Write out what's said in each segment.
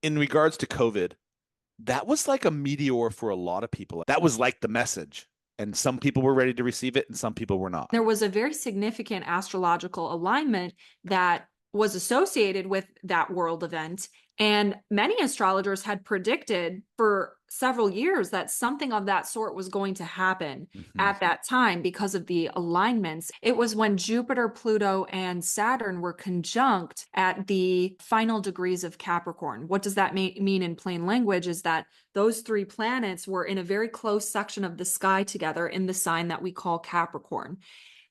In regards to COVID, that was like a meteor for a lot of people. That was like the message. And some people were ready to receive it and some people were not. There was a very significant astrological alignment that was associated with that world event. And many astrologers had predicted for several years that something of that sort was going to happen Mhm. at that time because of the alignments. It was when Jupiter, Pluto, and Saturn were conjunct at the final degrees of Capricorn. What does that mean in plain language? Is that those three planets were in a very close section of the sky together in the sign that we call Capricorn.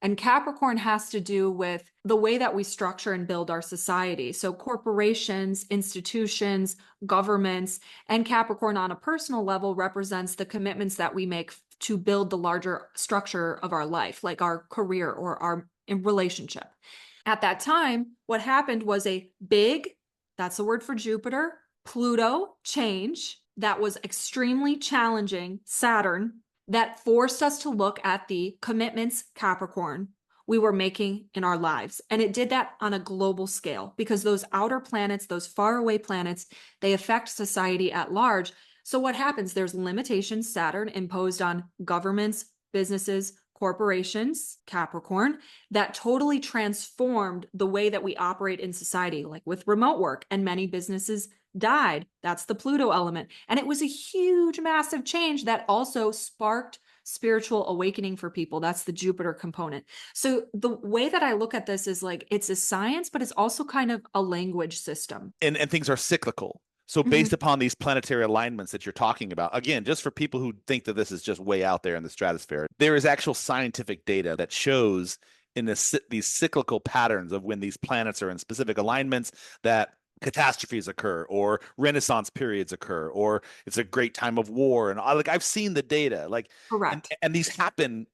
And Capricorn has to do with the way that we structure and build our society. So, corporations, institutions, governments, and Capricorn on a personal level represents the commitments that we make to build the larger structure of our life, like our career or our relationship. At that time, what happened was a big, that's the word for Jupiter, Pluto change that was extremely challenging, Saturn, that forced us to look at the commitments, Capricorn, we were making in our lives. And it did that on a global scale because those outer planets, those faraway planets, they affect society at large. So what happens? There's limitations, Saturn, imposed on governments, businesses, corporations, Capricorn, that totally transformed the way that we operate in society, like with remote work, and many businesses died. That's the Pluto element. And it was a huge, massive change that also sparked spiritual awakening for people. That's the Jupiter component. So the way that I look at this is like it's a science, but it's also kind of a language system. And things are cyclical. So based Mhm. upon these planetary alignments that you're talking about, again, just for people who think that this is just way out there in the stratosphere, there is actual scientific data that shows in these cyclical patterns of when these planets are in specific alignments that catastrophes occur or renaissance periods occur or it's a great time of war and like I've seen the data like Correct. and these happen.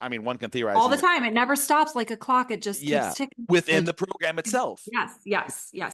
I mean, one can theorize All the these, time. It never stops like a clock. It just keeps yeah, ticking. within Like, the program itself. yes, yes, yes.